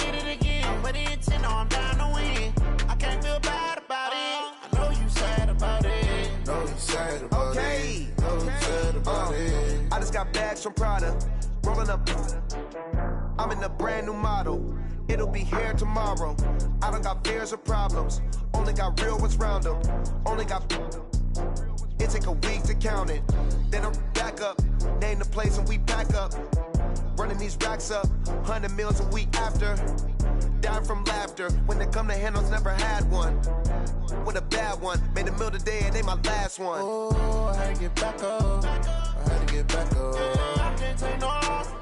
did it again. With the intent, no, I'm down to win. I can't feel bad about it. I know you sad about it. Know you sad about it. Know you sad about it. I just got bags from Prada. Rolling up. I'm in a brand new model. It'll be here tomorrow. I don't got fears or problems. Only got real ones round them. Only got. It take a week to count it. Then I'm back up. Name the place and we pack up. Running these racks up. 100 meals a week after. Dying from laughter. When it come to handles, never had one. With a bad one. Made a meal today and they my last one. Oh, I had to get back up. I had to get back up. I can't take no off.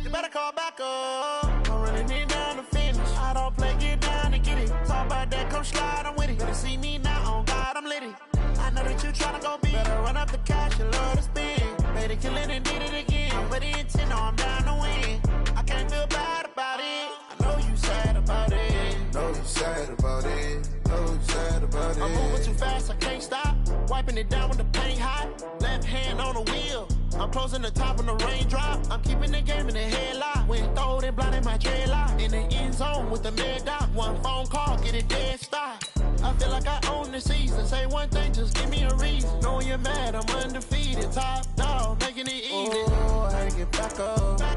You better call back up. I'm running it down to finish. I don't play, get down to get it. Talk about that, come slide, I'm with it. Better see me now, on God, I'm litty. I know that you tryna go big. Better run up the cash, you love to spend. Made it, kill it, and did it again. With the intent, no, I'm down to win. I can't feel bad about it. I know you sad about it. Know you sad about it. Know you sad about it. I'm moving too fast, I can't stop. Wiping it down with the paint hot. Left hand on the wheel. I'm closing the top of the raindrop. I'm keeping the game in the headlock. When throwed and blinded my dreadlock. In the end zone with the mid dot. One phone call, get it dead stop. I feel like I own the season. Say one thing, just give me a reason. Knowing you're mad, I'm undefeated. Top dog, making it easy. Oh, I had to get back up. I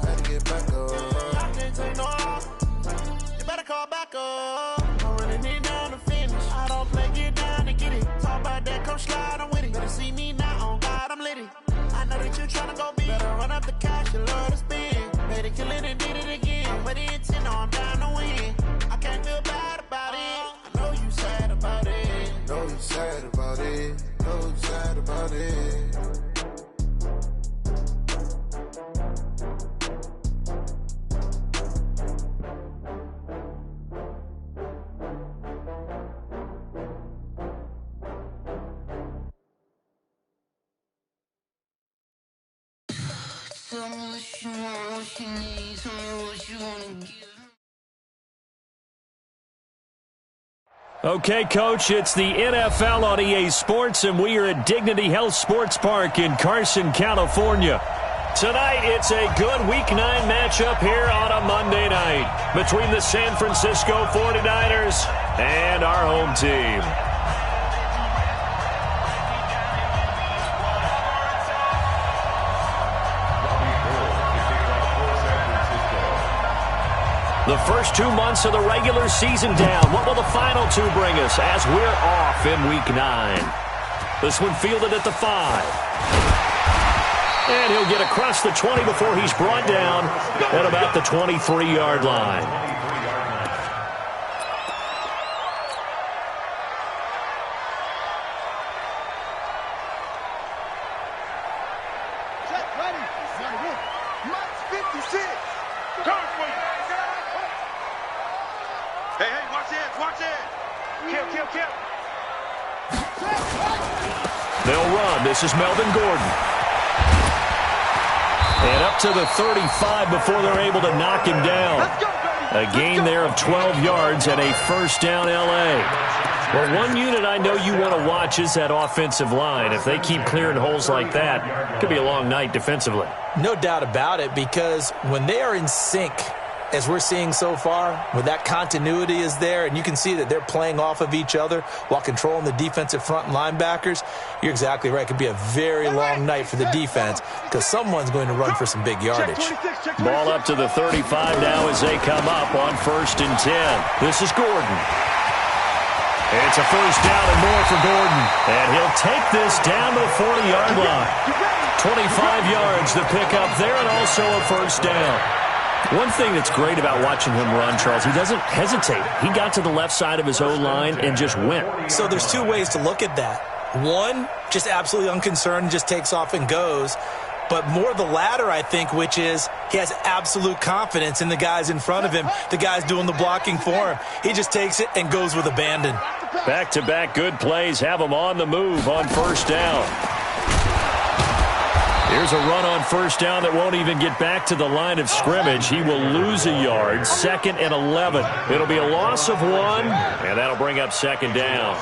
had to get back up. I can't take no off. You better call back up. I'm running it down to finish. I don't play, get down to get it. Talk about that, come slide, I'm with it. Better see me now, on God, I'm litty. I know that you tryna go big. Better run up the cash, you love to spend. Made it, kill it, and did it again. With the intent, no, I'm down to win. I can't feel bad about it. I know you sad about it. Know you sad about it. Know you sad about it. Tell me what you want, what you need. Tell me what you want to give. Okay, Coach, it's the NFL on EA Sports, and we are at Dignity Health Sports Park in Carson, California. Tonight, it's a good Week 9 matchup here on a Monday night between the San Francisco 49ers and our home team. The first 2 months of the regular season down. What will the final two bring us as we're off in Week 9? This one fielded at the 5. And he'll get across the 20 before he's brought down at about the 23-yard line. They'll run. This is Melvin Gordon. And up to the 35 before they're able to knock him down. A gain there of 12 yards and a first down L.A. Well, one unit I know you want to watch is that offensive line. If they keep clearing holes like that, it could be a long night defensively. No doubt about it, because when they are in sync, as we're seeing so far, where that continuity is there, and you can see that they're playing off of each other while controlling the defensive front and linebackers, you're exactly right. It could be a very long night for the defense because someone's going to run for some big yardage. Ball up to the 35 now as they come up on 1st and 10. This is Gordon. It's a first down and more for Gordon. And he'll take this down to the 40-yard line. 25 yards to pick up there and also a first down. One thing that's great about watching him run, Charles, he doesn't hesitate. He got to the left side of his O-line and just went. So there's two ways to look at that. One, just absolutely unconcerned, just takes off and goes. But more the latter, I think, which is he has absolute confidence in the guys in front of him, the guys doing the blocking for him. He just takes it and goes with abandon. Back-to-back good plays have him on the move on first down. Here's a run on first down that won't even get back to the line of scrimmage. He will lose a yard. 2nd and 11. It'll be a loss of 1, and that'll bring up 2nd down.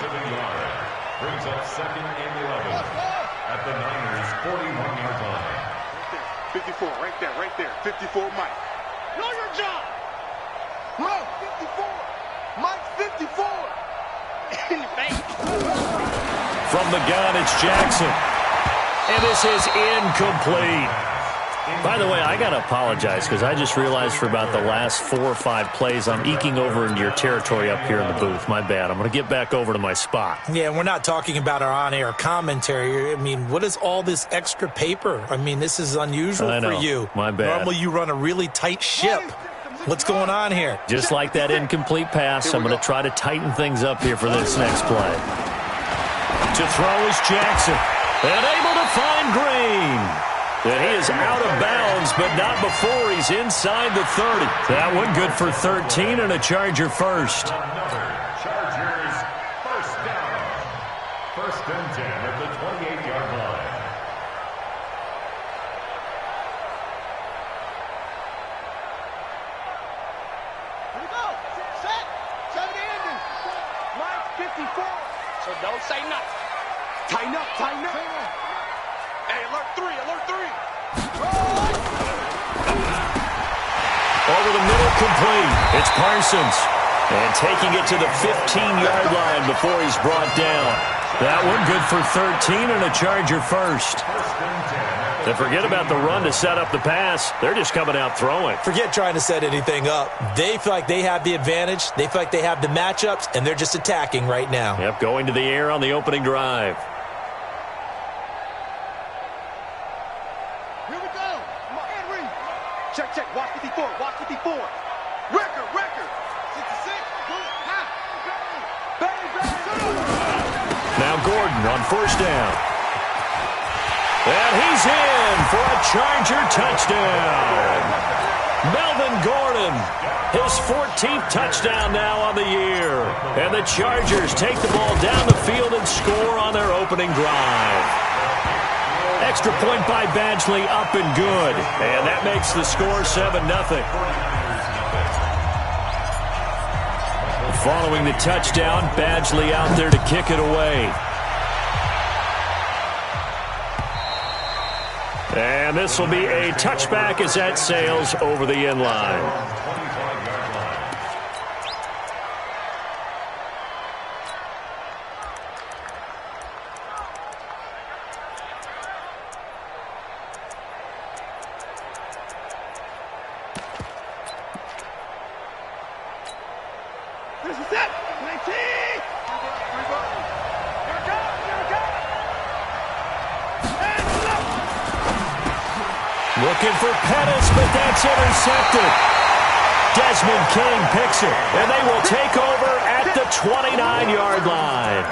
Brings up 2nd and 11 at the Niners' 41-yard line. 54, right there, 54, Mike. Know your job. From the gun, it's Jackson. And this is incomplete. By the way, I got to apologize because I just realized for about the last 4 or 5 plays, I'm eking over into your territory up here in the booth. My bad. I'm going to get back over to my spot. Yeah, we're not talking about our on-air commentary. I mean, what is all this extra paper? I mean, this is unusual for you. My bad. Normally you run a really tight ship. What's going on here? Just like that incomplete pass, I'm going to try to tighten things up here for this next play. To throw is Jackson. And able to find Green. And he is out of bounds, but not before he's inside the 30. That one good for 13 and a Charger first. Chargers first down. 1st and 10 at the 28-yard line. Here we go. Set. 70 ending. Line 54. So don't say nothing. Tighten up. Tighten up. Hey, alert 3. Alert 3. Over the middle, complete. It's Parsons. And taking it to the 15-yard line before he's brought down. That one good for 13 and a Charger first. And forget about the run to set up the pass. They're just coming out throwing. Forget trying to set anything up. They feel like they have the advantage. They feel like they have the matchups, and they're just attacking right now. Yep, going to the air on the opening drive. Check, check. Watch 54. Watch 54. Record. 66. Now Gordon on first down. And he's in for a Charger touchdown. Melvin Gordon, his 14th touchdown now on the year. And the Chargers take the ball down the field and score on their opening drive. Extra point by Badgley, up and good. And that makes the score 7-0. Following the touchdown, Badgley out there to kick it away. And this will be a touchback as that sails over the end line. Looking for Pettis, but that's intercepted. Desmond King picks it, and they will take over at the 29-yard line.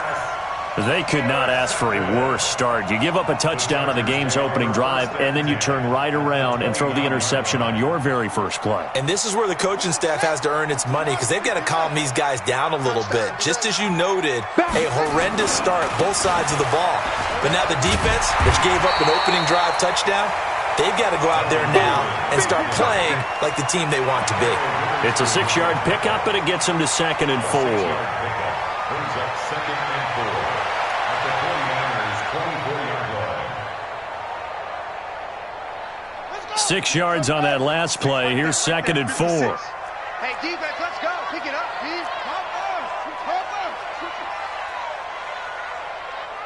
They could not ask for a worse start. You give up a touchdown on the game's opening drive, and then you turn right around and throw the interception on your very first play. And this is where the coaching staff has to earn its money because they've got to calm these guys down a little bit. Just as you noted, a horrendous start, both sides of the ball. But now the defense, which gave up an opening drive touchdown, they've got to go out there now and start playing like the team they want to be. It's a 6-yard pickup, and it gets them to 2nd and 4. Brings up 2nd and 4 at the 49ers' 24-yard line. 6 yards on that last play. Here's 2nd and 4. Hey, defense, let's go. Pick it up, Steve.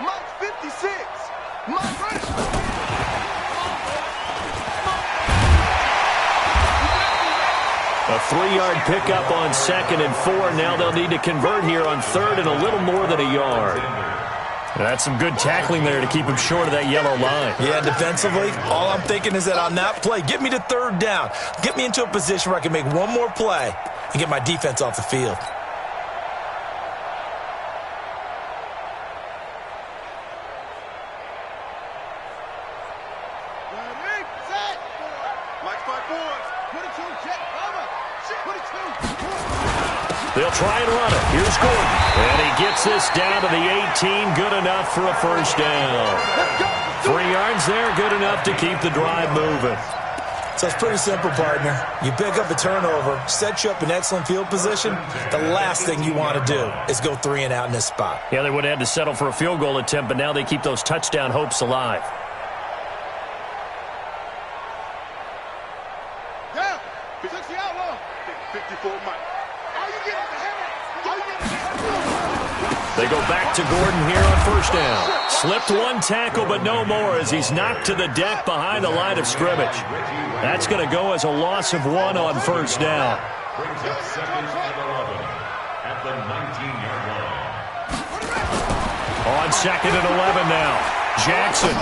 Mike 56. Mike running. A 3-yard pickup on 2nd and 4. Now they'll need to convert here on 3rd and a little more than a yard. That's some good tackling there to keep him short of that yellow line. Yeah, defensively, all I'm thinking is that on that play, get me to 3rd down. Get me into a position where I can make one more play and get my defense off the field. They'll try and run it. Here's Gordon. And he gets this down to the 18. Good enough for a first down. 3 yards there. Good enough to keep the drive moving. So it's pretty simple, partner. You pick up a turnover, set you up in excellent field position. The last thing you want to do is go 3 and out in this spot. Yeah, they would have had to settle for a field goal attempt, but now they keep those touchdown hopes alive. Yeah, 60 outlaw. 54 Mike. Oh, you get up the hammer. They go back to Gordon here on first down. Slipped one tackle, but no more as he's knocked to the deck behind the line of scrimmage. That's going to go as a loss of 1 on first down. Brings up second and 11 at the 19-yard line. On second and 11 now. Jackson.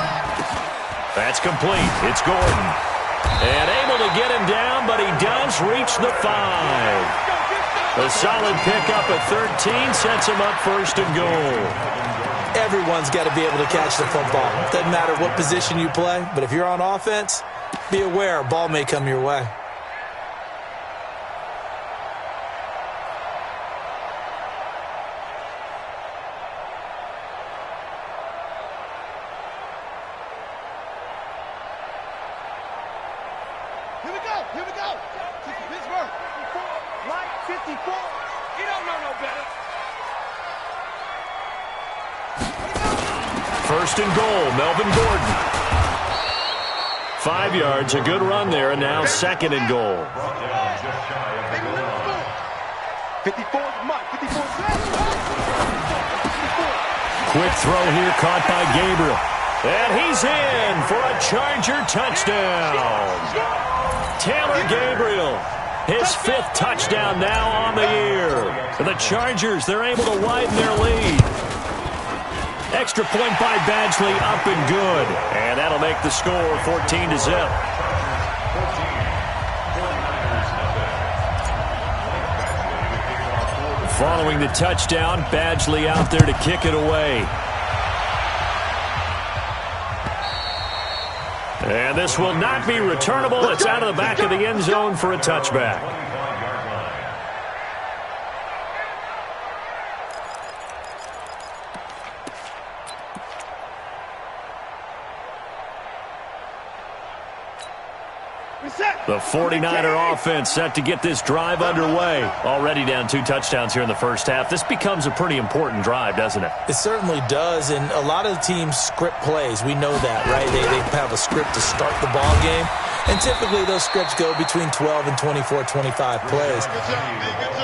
That's complete. It's Gordon. And able to get him down, but he does reach the 5. A solid pickup at 13 sets him up first and goal. Everyone's got to be able to catch the football. Doesn't matter what position you play, but if you're on offense, be aware a ball may come your way. Here we go. Here we go. Pittsburgh. Right 54. You don't know no better. First and goal, Melvin Gordon. 5 yards, a good run there, and now second and goal. Brought down just shy of the goal line. 54 is Mike. 54 Quick throw here caught by Gabriel. And he's in for a Charger touchdown. Taylor Gabriel, his 5th touchdown now on the year. For the Chargers, they're able to widen their lead. Extra point by Badgley, up and good. And that'll make the score 14-0. Following the touchdown, Badgley out there to kick it away. And this will not be returnable. It's out of the back of the end zone for a touchback. The 49er offense set to get this drive underway. Already down 2 touchdowns here in the first half. This becomes a pretty important drive, doesn't it? It certainly does, and a lot of the teams script plays. We know that, right? They have a script to start the ball game, and typically those scripts go between 12 and 24, 25 plays.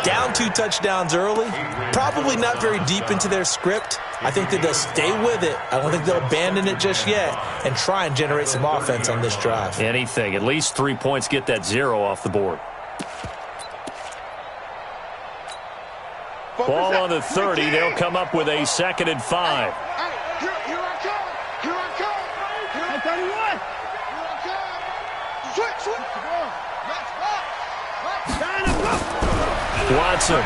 Down 2 touchdowns early, probably not very deep into their script. I think that they'll stay with it. I don't think they'll abandon it just yet and try and generate some offense on this drive. Anything. At least 3 points, get that 0 off the board. Ball on the 30. They'll come up with a 2nd and 5. Here I come. Here I come. Here I come. Here I come. Switch. Watson.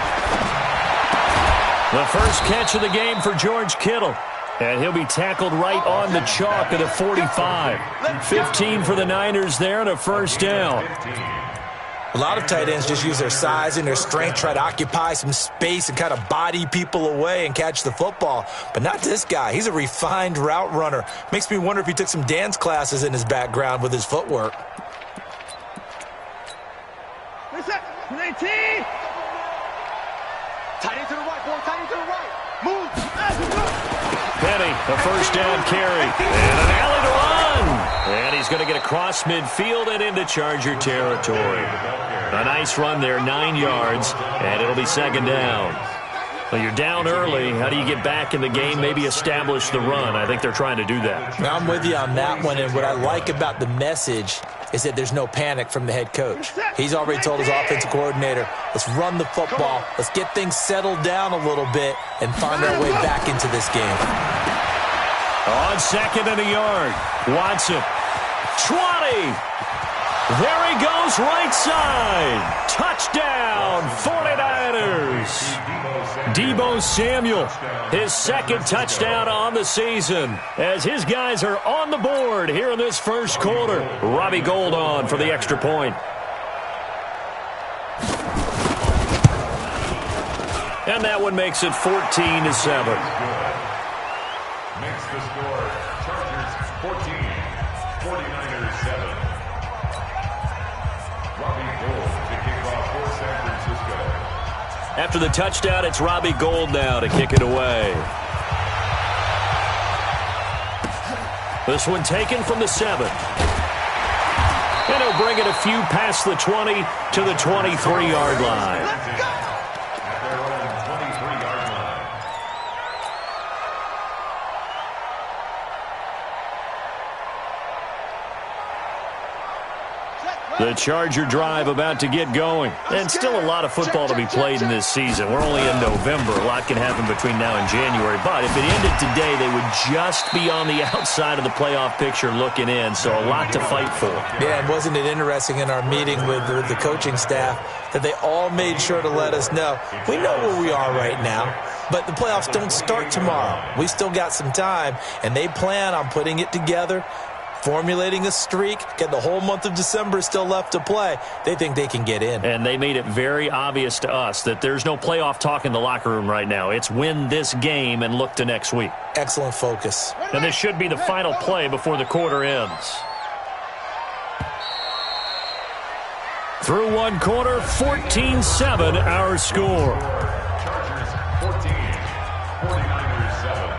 The first catch of the game for George Kittle. And he'll be tackled right on the chalk at the 45. 15 for the Niners there and a first down. A lot of tight ends just use their size and their strength, try to occupy some space and kind of body people away and catch the football. But not this guy. He's a refined route runner. Makes me wonder if he took some dance classes in his background with his footwork. Tight end to the right, boy. Tight end to the right. Move. Penny, a first down carry. And an alley to run. And he's going to get across midfield and into Charger territory. A nice run there, 9 yards, and it'll be 2nd down. Well, you're down early. How do you get back in the game, maybe establish the run? I think they're trying to do that. I'm with you on that one, and what I like about the message is that there's no panic from the head coach. He's already told his offensive coordinator, let's run the football, let's get things settled down a little bit and find our way back into this game. On 2nd and a yard, Watson. 20. There he goes, right side. Touchdown, 49ers. Deebo Samuel, his 2nd touchdown on the season, as his guys are on the board here in this first quarter. Robbie Gould on for the extra point. And that one makes it 14-7. Makes the score Chargers 14, 49ers 7. Robbie Gould to kick off for San Francisco. After the touchdown, it's Robbie Gould now to kick it away. This one taken from the 7. And he'll bring it a few past the 20 to the 23-yard line. At their own The Charger drive about to get going. And still a lot of football to be played in this season. We're only in November. A lot can happen between now and January. But if it ended today, they would just be on the outside of the playoff picture looking in. So a lot to fight for. Yeah, and wasn't it interesting in our meeting with the coaching staff that they all made sure to let us know, we know where we are right now, but the playoffs don't start tomorrow. We still got some time, and they plan on putting it together, formulating a streak, get the whole month of December still left to play. They think they can get in. And they made it very obvious to us that there's no playoff talk in the locker room right now. It's win this game and look to next week. Excellent focus. And this should be the final play before the quarter ends. Through one quarter, 14-7 our score. Chargers 14, 49ers 7.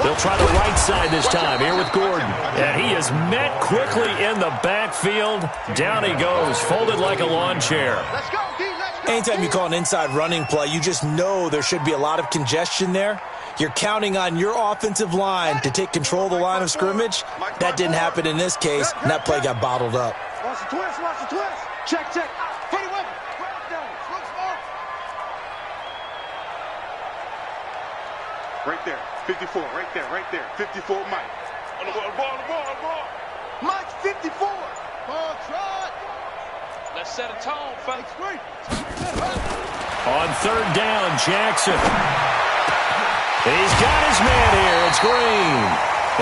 They'll try the right side this time, here with Gordon. And he is met quickly in the backfield. Down he goes, folded like a lawn chair. Anytime you call an inside running play, you just know there should be a lot of congestion there. You're counting on your offensive line to take control of the line of scrimmage. That didn't happen in this case, and that play got bottled up. Watch the twist, watch the twist. Check, check. Pretty weapon. Right there, 54, right there, right there. 54, Mike. On the ball. Mike, 54. Ball trot. Let's set a tone, folks. On third down, Jackson. He's got his man here. It's Green.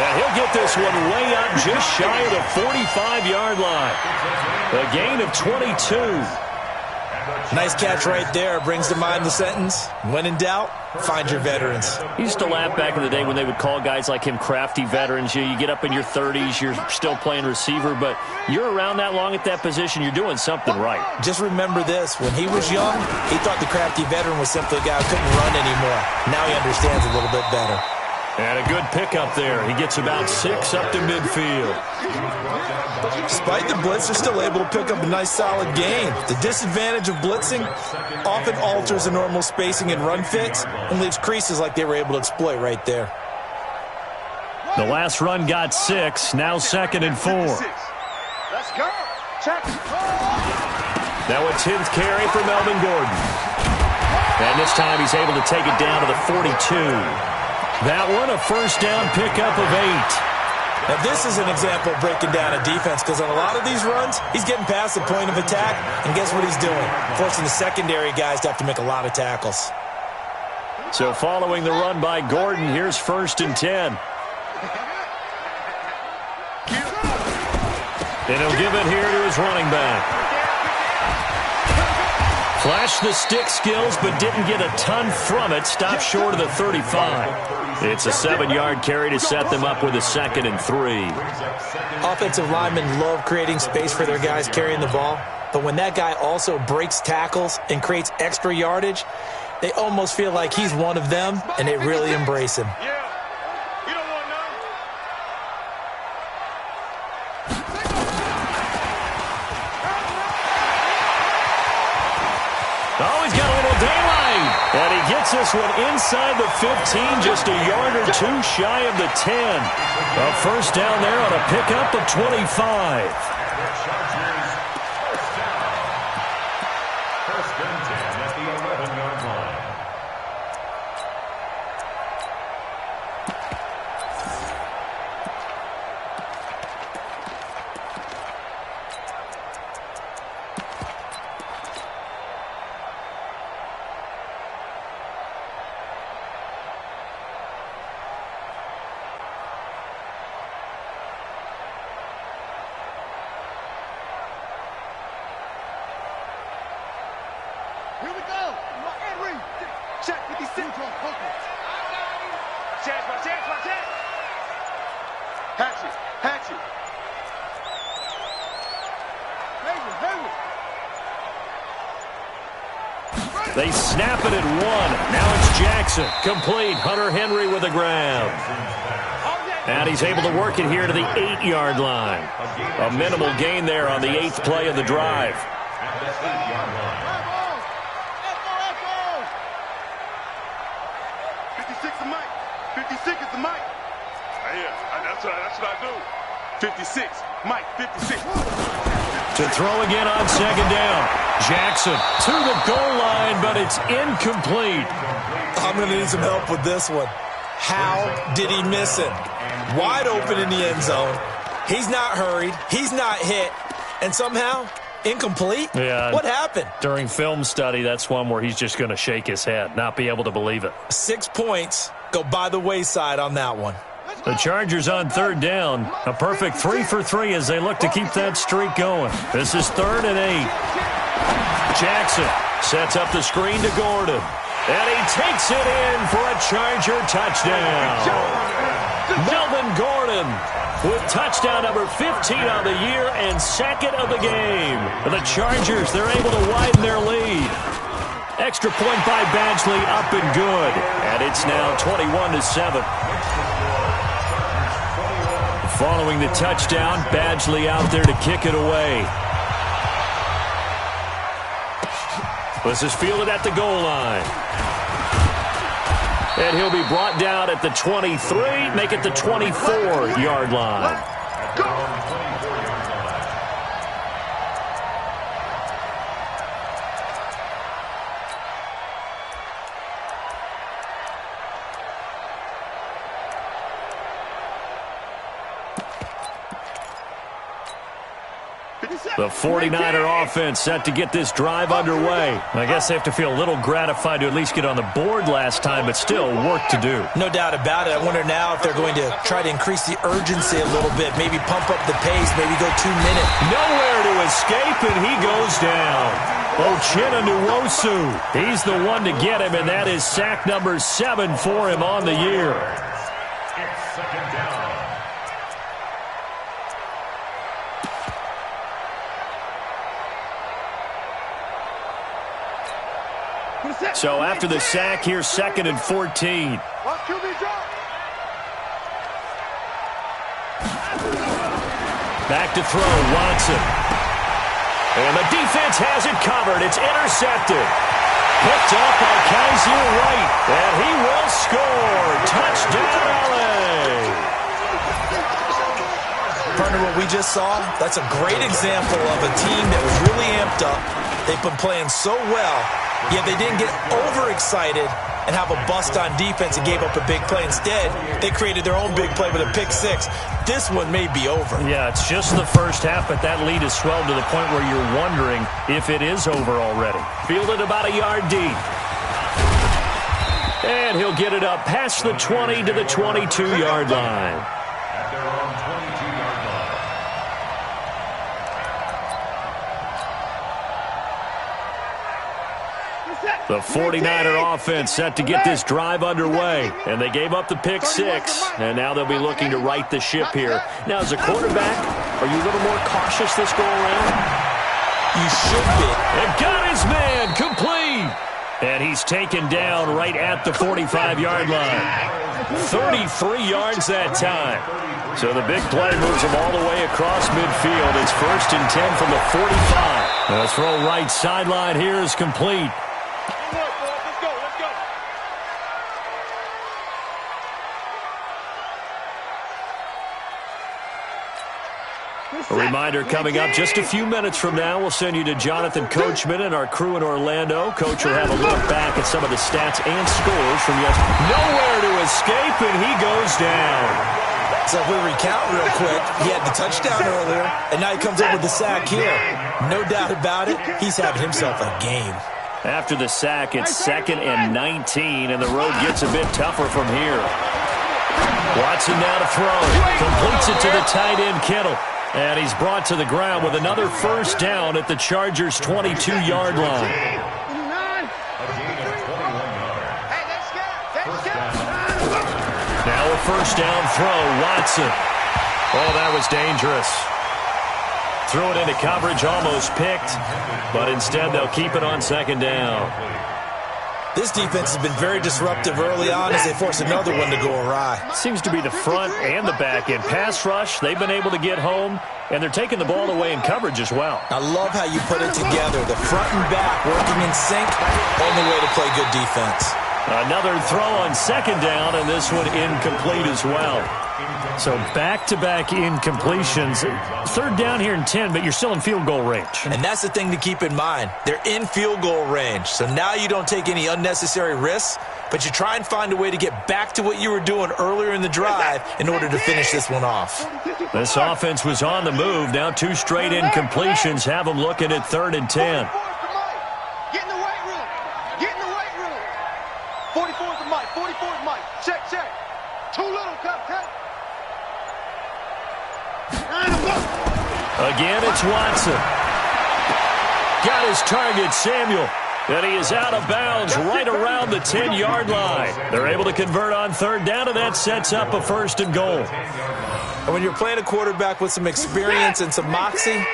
And he'll get this one way up just shy of the 45-yard line. A gain of 22. Nice catch right there. Brings to mind the sentence, when in doubt, find your veterans. He used to laugh back in the day when they would call guys like him crafty veterans. You get up in your 30s, you're still playing receiver, but you're around that long at that position, you're doing something right. Just remember this. When he was young, he thought the crafty veteran was simply a guy who couldn't run anymore. Now he understands a little bit better. And a good pickup there. He gets about 6 up to midfield. Despite the blitz, they're still able to pick up a nice solid gain. The disadvantage of blitzing often alters the normal spacing and run fits and leaves creases like they were able to exploit right there. The last run got 6, now 2nd and 4. Let's go. Check. Now a 10th carry for Melvin Gordon. And this time he's able to take it down to the 42. That one, a first down pickup of 8. Now, this is an example of breaking down a defense because on a lot of these runs, he's getting past the point of attack, and guess what he's doing? Forcing the secondary guys to have to make a lot of tackles. So following the run by Gordon, here's 1st and 10. And he'll give it here to his running back. Flashed the stick skills, but didn't get a ton from it. Stopped short of the 35. It's a 7-yard carry to set them up with a 2nd and 3. Offensive linemen love creating space for their guys carrying the ball, but when that guy also breaks tackles and creates extra yardage, they almost feel like he's one of them, and they really embrace him. Oh, he's got a little daylight. And he gets this one inside the 15, just a yard or 2 shy of the 10. A first down there on a pickup of 25. First and 10 at the 11-yard line. Here we go. Henry. Check 56. Chance. Hatchet. Henry. They snap it at 1. Now it's Jackson. Complete. Hunter Henry with the grab. And he's able to work it here to the 8-yard line. A minimal gain there on the 8th play of the drive. 56 is Mike. 56 is the Mike. Yeah, that's what I do. 56. Mike, 56. To throw again on second down. Jackson to the goal line, but it's incomplete. I'm going to need some help with this one. How did he miss him? Wide open in the end zone. He's not hurried. He's not hit. And somehow, incomplete? Yeah. What happened? During film study, that's one where he's just going to shake his head, not be able to believe it. 6 points go by the wayside on that one. The Chargers on third down. A perfect 3 for 3 as they look to keep that streak going. This is 3rd and 8. Jackson sets up the screen to Gordon. And he takes it in for a Charger touchdown. Melvin Gordon with touchdown number 15 on the year and 2nd of the game. The Chargers, they're able to widen their lead. Extra point by Badgley, up and good. And it's now 21-7. Following the touchdown, Badgley out there to kick it away. This is fielded at the goal line. And he'll be brought down at the 23, make it the 24-yard line. The 49er offense set to get this drive underway. I guess they have to feel a little gratified to at least get on the board last time, but still work to do. No doubt about it. I wonder now if they're going to try to increase the urgency a little bit, maybe pump up the pace, maybe go 2 minutes. Nowhere to escape, and he goes down. Uchenna Nwosu, he's the one to get him, and that is sack number 7 for him on the year. It's 2nd down. So after the sack, here's 2nd and 14. Back to throw, Watson. And the defense has it covered. It's intercepted. Picked up by Kaiser White. And he will score. Touchdown, LA. Partner, what we just saw, that's a great example of a team that was really amped up. They've been playing so well, yet they didn't get overexcited and have a bust on defense and gave up a big play. Instead, they created their own big play with a pick 6. This one may be over. Yeah, it's just the first half, but that lead has swelled to the point where you're wondering if it is over already. Fielded about a yard deep. And he'll get it up past the 20 to the 22-yard line. At their own 22-yard line. The 49er offense set to get this drive underway. And they gave up the pick 6. And now they'll be looking to right the ship here. Now, as a quarterback, are you a little more cautious this go around? You should be. And got his man complete. And he's taken down right at the 45-yard line. 33 yards that time. So the big play moves him all the way across midfield. It's 1st and 10 from the 45. The throw right sideline here is complete. A reminder coming up just a few minutes from now, we'll send you to Jonathan Coachman and our crew in Orlando. Coach will have a look back at some of the stats and scores from yesterday. Nowhere to escape, and he goes down. So if we recount real quick, he had the touchdown earlier, and now he comes up with the sack here. No doubt about it, he's having himself a game. After the sack, it's 2nd and 19, and the road gets a bit tougher from here. Watson now to throw. Completes it to the tight end, Kittle. And he's brought to the ground with another first down at the Chargers' 22-yard line. Now a first down throw, Watson. Oh, that was dangerous. Threw it into coverage, almost picked, but instead they'll keep it on 2nd down. This defense has been very disruptive early on as they force another one to go awry. Seems to be the front and the back end. Pass rush, they've been able to get home, and they're taking the ball away in coverage as well. I love how you put it together. The front and back working in sync, only way to play good defense. Another throw on second down, and this one incomplete as well. So back-to-back incompletions. Third down here in 10, but you're still in field goal range. And that's the thing to keep in mind. They're in field goal range. So now you don't take any unnecessary risks, but you try and find a way to get back to what you were doing earlier in the drive in order to finish this one off. This offense was on the move. Now 2 straight incompletions have them looking at 3rd and 10. Get in the weight room. Get in the weight room. 44 for Mike. 44 for Mike. Check, check. Too little, Cupcake. Again, it's Watson. Got his target, Samuel. And he is out of bounds right around the 10-yard line. They're able to convert on 3rd down, and that sets up a 1st and goal. And when you're playing a quarterback with some experience and some moxie,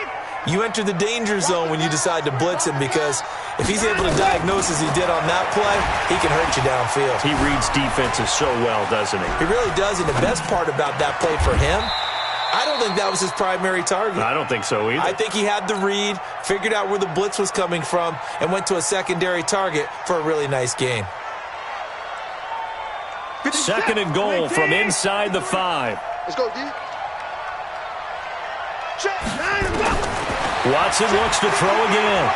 you enter the danger zone when you decide to blitz him, because if he's able to diagnose as he did on that play, he can hurt you downfield. He reads defenses so well, doesn't he? He really does, and the best part about that play for him, I don't think that was his primary target. I don't think so either. I think he had the read, figured out where the blitz was coming from, and went to a secondary target for a really nice gain. 2nd and goal from inside the 5. Let's go, D. Check. Watson looks to throw again.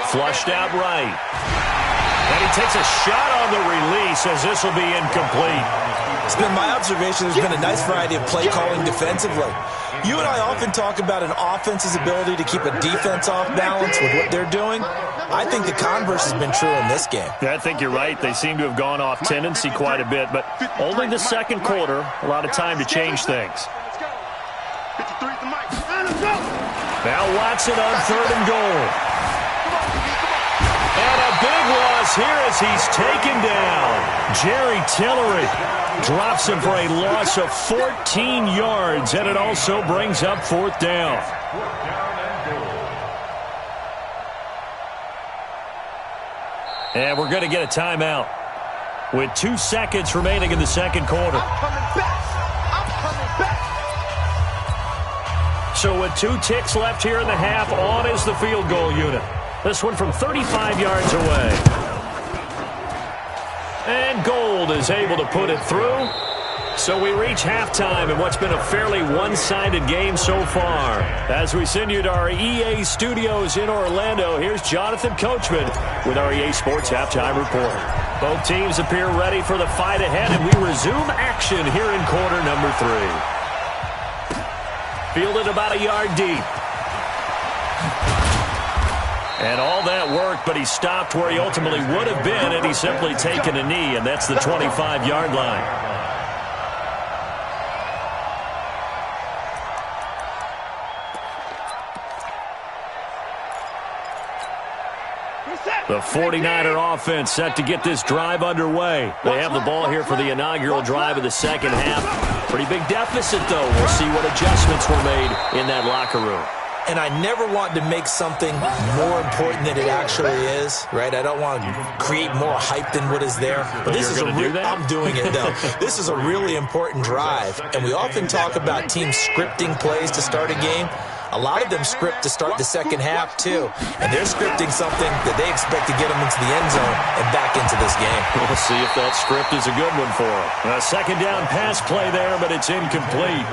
Flushed out right. And he takes a shot on the release as this will be incomplete. It's been my observation there's been a nice variety of play calling defensively. You and I often talk about an offense's ability to keep a defense off balance with what they're doing. I think the converse has been true in this game. Yeah, I think you're right. They seem to have gone off tendency quite a bit, but only the 2nd quarter, a lot of time to change things. 53 to Mike. Now Watson on 3rd and goal. And a big loss here as he's taken down. Jerry Tillery drops him for a loss of 14 yards, and it also brings up 4th down. And we're going to get a timeout with 2 seconds remaining in the 2nd quarter. I'm coming back. So with 2 ticks left here in the half, on is the field goal unit. This one from 35 yards away. And Gold is able to put it through. So we reach halftime in what's been a fairly one-sided game so far. As we send you to our EA studios in Orlando, here's Jonathan Coachman with our EA Sports Halftime Report. Both teams appear ready for the fight ahead, and we resume action here in quarter number 3. Fielded about a yard deep. And all that worked, but he stopped where he ultimately would have been, and he's simply taken a knee, and that's the 25-yard line. The 49er offense set to get this drive underway. They have the ball here for the inaugural drive of the 2nd half. Pretty big deficit, though. We'll see what adjustments were made in that locker room. And I never want to make something more important than it actually is, right? I don't want to create more hype than what is there. But this is I'm doing it, though. This is a really important drive. And we often talk about teams scripting plays to start a game. A lot of them script to start the 2nd half, too. And they're scripting something that they expect to get them into the end zone and back into this game. We'll see if that script is a good one for them. A 2nd down pass play there, but it's incomplete.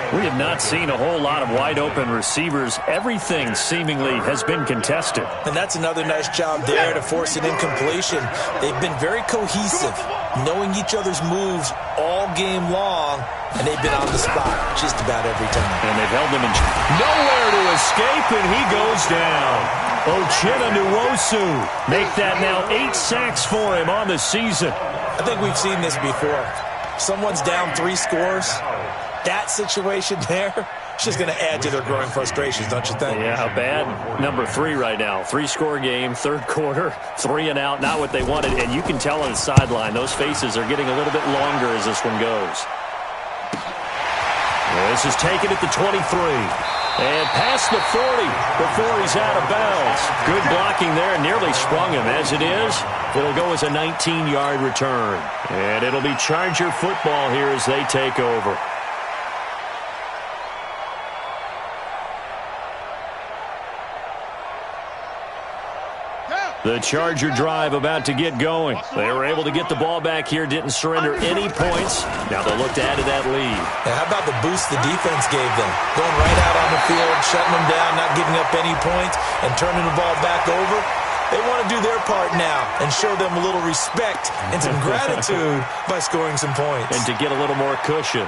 We have not seen a whole lot of wide-open receivers. Everything seemingly has been contested. And that's another nice job there to force an incompletion. They've been very cohesive, knowing each other's moves all game long, and they've been on the spot just about every time. And they've held them in nowhere to escape, and he goes down. Uchenna Nwosu make that now 8 sacks for him on the season. I think we've seen this before. Someone's down 3 scores. That situation there, it's just going to add to their growing frustrations, don't you think? Yeah, bad number 3 right now. 3-score game, 3rd quarter, 3 and out, not what they wanted. And you can tell on the sideline, those faces are getting a little bit longer as this one goes. This This is taken at the 23. And past the 40 before he's out of bounds. Good blocking there. Nearly sprung him. As it is, it'll go as a 19-yard return. And it'll be Charger football here as they take over. The Charger drive about to get going. They were able to get the ball back here, didn't surrender any points. Now they'll look to add to that lead. And how about the boost the defense gave them? Going right out on the field, shutting them down, not giving up any points, and turning the ball back over. They want to do their part now and show them a little respect and some gratitude by scoring some points. And to get a little more cushion.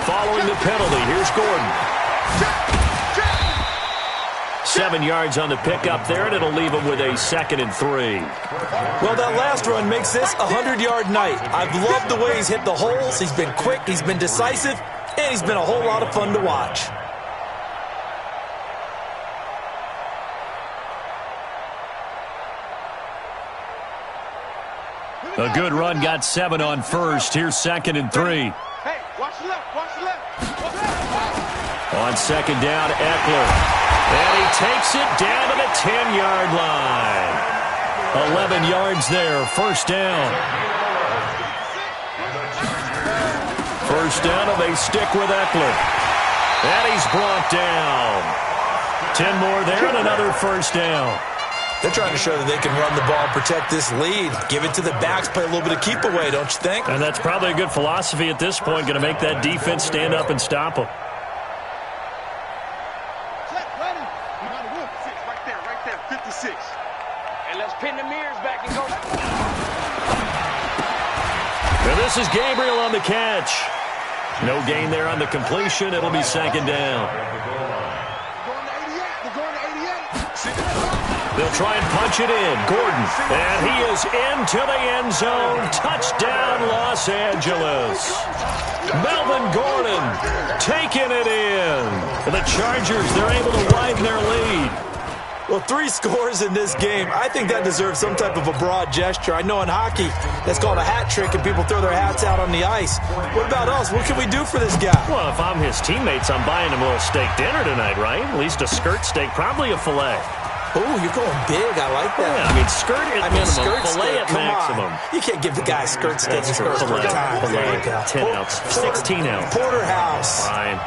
Following the penalty, here's Gordon. 7 yards on the pickup there, and it'll leave him with a 2nd and 3. Well, that last run makes this a 100-yard night. I've loved the way he's hit the holes. He's been quick, he's been decisive, and he's been a whole lot of fun to watch. A good run, got 7 on first. Here's 2nd and 3. Hey, watch the left, watch the left. On 2nd down, Eckler. And he takes it down to the 10-yard line. 11 yards there, 1st down. 1st down, and they stick with Eckler. And he's brought down. 10 more there, and another 1st down. They're trying to show that they can run the ball, protect this lead, give it to the backs, play a little bit of keep away, don't you think? And that's probably a good philosophy at this point, going to make that defense stand up and stop them. Right there, 56. And let's pin the mirrors back and go. And this is Gabriel on the catch. No gain there on the completion. It'll be 2nd down. They'll try and punch it in. Gordon. And he is into the end zone. Touchdown, Los Angeles. Melvin Gordon taking it in. And the Chargers, they're able to widen their lead. Well, 3 scores in this game. I think that deserves some type of a broad gesture. I know in hockey, that's called a hat trick, and people throw their hats out on the ice. What about us? What can we do for this guy? Well, if I'm his teammates, I'm buying him a little steak dinner tonight, right? At least a skirt steak, probably a filet. Oh, you're going big. I like that. Yeah, I mean, skirt at minimum, filet at maximum. You can't give the guy skirt steak and skirt for time. Filet, 10 ounce, 16 ounce. Porterhouse. Fine.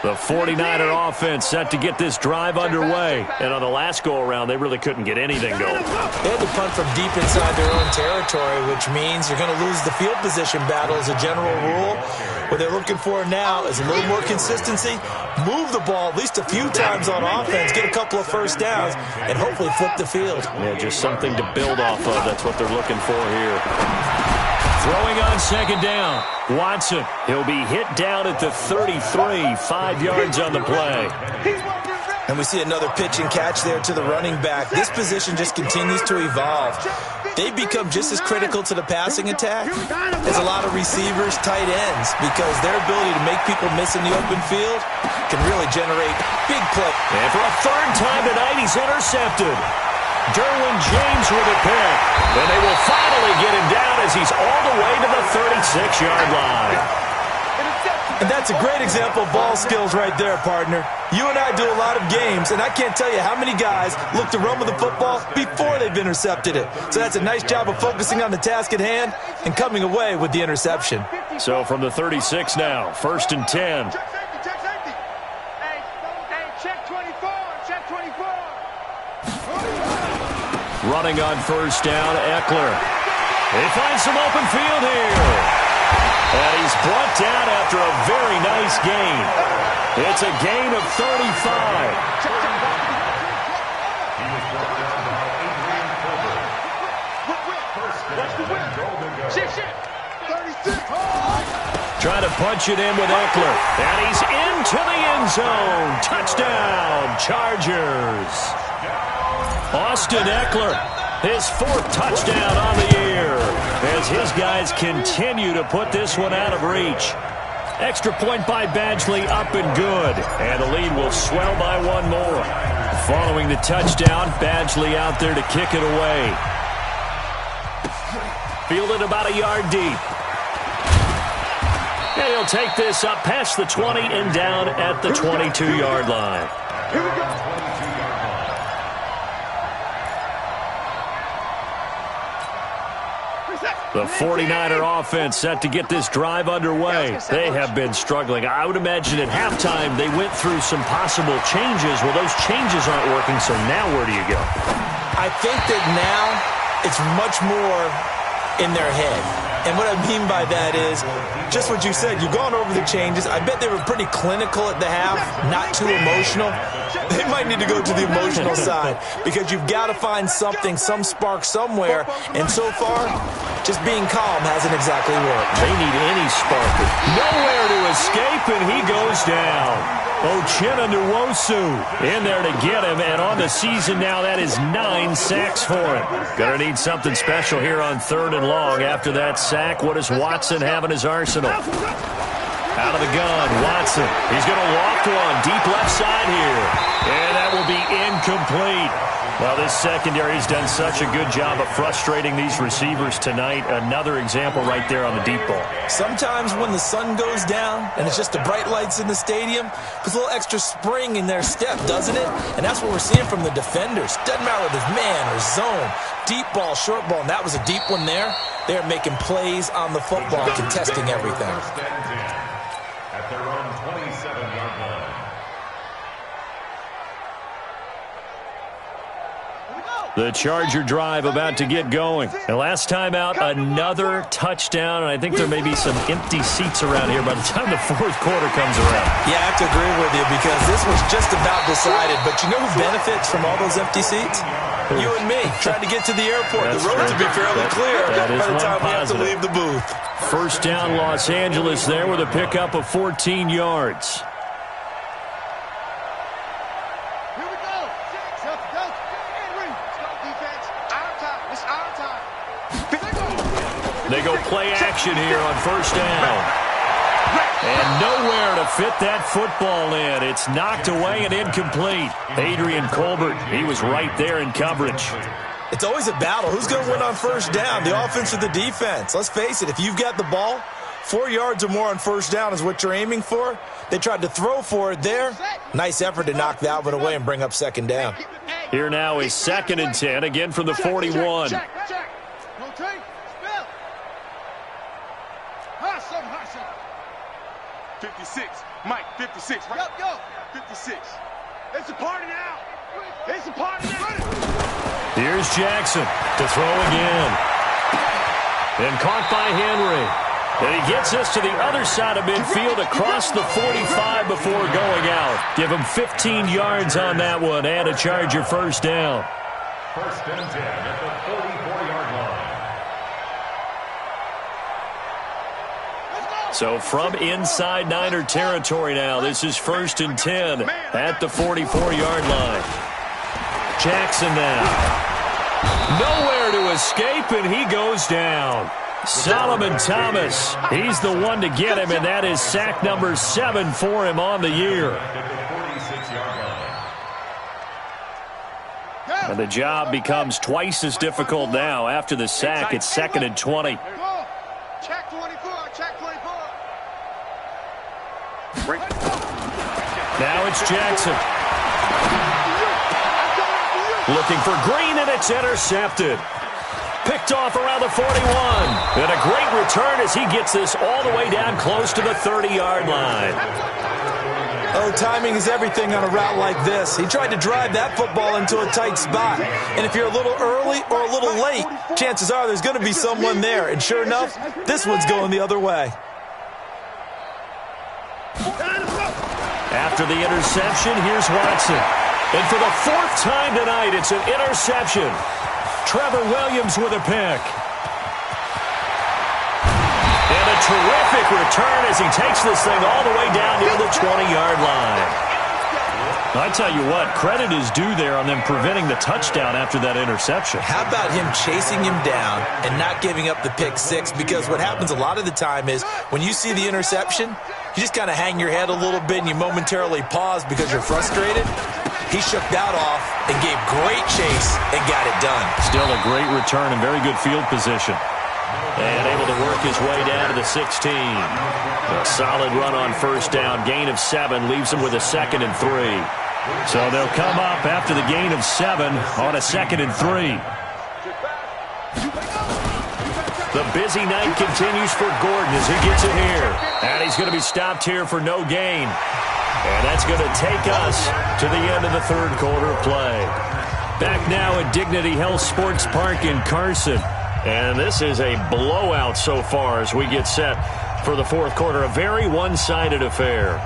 The 49er offense set to get this drive underway. And on the last go-around, they really couldn't get anything going. They had to punt from deep inside their own territory, which means you're going to lose the field position battle as a general rule. What they're looking for now is a little more consistency, move the ball at least a few times on offense, get a couple of 1st downs, and hopefully flip the field. Yeah, just something to build off of. That's what they're looking for here. Throwing on 2nd down. Watson. He'll be hit down at the 33. 5 yards on the play. And we see another pitch and catch there to the running back. This position just continues to evolve. They become just as critical to the passing attack as a lot of receivers, tight ends, because their ability to make people miss in the open field can really generate big play. And for a 3rd time tonight, he's intercepted. Derwin James with a pick. And they will finally get him down as he's all the way to the 36-yard line. And that's a great example of ball skills right there, partner. You and I do a lot of games, and I can't tell you how many guys look to run with the football before they've intercepted it. So that's a nice job of focusing on the task at hand and coming away with the interception. So from the 36 now, 1st and 10. Check 24, check 24. Running on 1st down, Eckler. He finds some open field here. And he's brought down after a very nice gain. It's a gain of 35. Trying to punch it in with Eckler. And he's into the end zone. Touchdown, Chargers. Austin Eckler, his 4th touchdown on the year, as his guys continue to put this one out of reach. Extra point by Badgley, up and good. And the lead will swell by one more. Following the touchdown, Badgley out there to kick it away. Fielded about a yard deep. And he'll take this up past the 20 and down at the 22-yard line. Here we go. The 49er offense set to get this drive underway. They have been struggling. I would imagine at halftime they went through some possible changes. Well, those changes aren't working, so now where do you go? I think that now it's much more in their head. And what I mean by that is just what you said. You've gone over the changes. I bet they were pretty clinical at the half, not too emotional. They might need to go to the emotional side because you've got to find something, some spark somewhere. And so far, just being calm hasn't exactly worked. They need any spark. Nowhere to escape, and he goes down. Uchenna Nwosu in there to get him, and on the season now, that is 9 sacks for him. Gonna need something special here on 3rd and long. After that sack, what does Watson have in his arsenal? Out of the gun, Watson. He's going to loft one deep left side here, and that will be incomplete. Well, this secondary has done such a good job of frustrating these receivers tonight. Another example right there on the deep ball. Sometimes when the sun goes down and it's just the bright lights in the stadium, puts a little extra spring in their step, doesn't it? And that's what we're seeing from the defenders. Doesn't matter whether it's man or zone, deep ball, short ball, and that was a deep one there. They're making plays on the football, contesting everything. At their own 27-yard line. The Charger drive about to get going. And last time out, another touchdown, and I think there may be some empty seats around here by the time the 4th quarter comes around. Yeah, I have to agree with you because this was just about decided. But you know who benefits from all those empty seats? You and me, trying to get to the airport. That's the roads will be fairly clear by the time we have to leave the booth. First down, Los Angeles there with a pickup of 14 yards. They go play action here on first down. And nowhere to fit that football in. It's knocked away and incomplete. Adrian Colbert, he was right there in coverage. It's always a battle. Who's going to win on first down, the offense or the defense? Let's face it, if you've got the ball, 4 yards or more on first down is what you're aiming for. They tried to throw for it there. Nice effort to knock that one away and bring up second down. Here now is 2nd and 10, again from the 41. 56, Mike, 56, right? Go. 56. It's a party now. It's a party now. Here's Jackson to throw again. And caught by Henry. And he gets us to the other side of midfield across the 45 before going out. Give him 15 yards on that one and a Charger first down. First and 10 at the 44-yard line. So from inside Niner territory now, this is 1st and 10 at the 44-yard line. Jackson now. Nowhere to escape, and he goes down. Solomon Thomas, he's the one to get him, and that is sack number 7 for him on the year. And the job becomes twice as difficult now. After the sack, it's 2nd and 20. Check 24, check 24. Now it's Jackson. Looking for Green, and it's intercepted. Picked off around the 41. And a great return as he gets this all the way down close to the 30-yard line. Oh, timing is everything on a route like this. He tried to drive that football into a tight spot. And if you're a little early or a little late, chances are there's going to be someone there. And sure enough, this one's going the other way. After the interception, here's Watson. And for the 4th time tonight, it's an interception. Trevor Williams with a pick. And a terrific return as he takes this thing all the way down near the 20-yard line. I tell you what, credit is due there on them preventing the touchdown after that interception. How about him chasing him down and not giving up the pick six? Because what happens a lot of the time is when you see the interception, you just kind of hang your head a little bit and you momentarily pause because you're frustrated. He shook that off and gave great chase and got it done. Still a great return and very good field position. And able to work his way down to the 16. A solid run on first down. Gain of 7 leaves him with a 2nd and 3. So they'll come up after the gain of 7 on a 2nd and 3. The busy night continues for Gordon as he gets it here. And he's going to be stopped here for no gain. And that's going to take us to the end of the third quarter play. Back now at Dignity Health Sports Park in Carson. And this is a blowout so far as we get set for the fourth quarter. A very one-sided affair.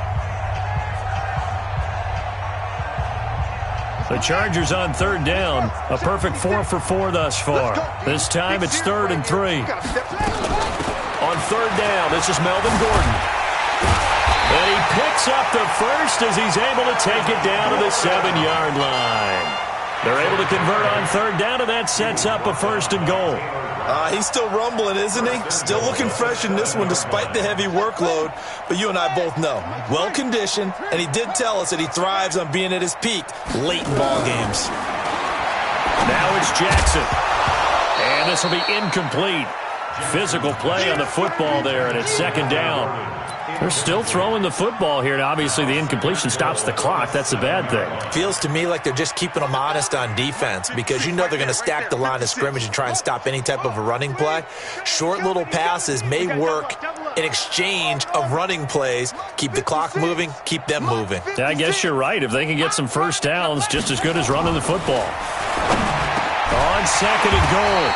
The Chargers on third down. A perfect 4 for 4 thus far. This time it's 3rd and 3. On third down, this is Melvin Gordon. And he picks up the first as he's able to take it down to the 7-yard line. They're able to convert on third down, and that sets up a 1st and goal. He's still rumbling, isn't he? Still looking fresh in this one despite the heavy workload. But you and I both know, well-conditioned, and he did tell us that he thrives on being at his peak late in ball games. Now it's Jackson. And this will be incomplete. Physical play on the football there, and it's 2nd down. They're still throwing the football here, and obviously the incompletion stops the clock. That's a bad thing. Feels to me like they're just keeping them honest on defense because you know they're going to stack the line of scrimmage and try and stop any type of a running play. Short little passes may work in exchange of running plays. Keep the clock moving, keep them moving. Yeah, I guess you're right. If they can get some first downs, just as good as running the football. On 2nd and goal.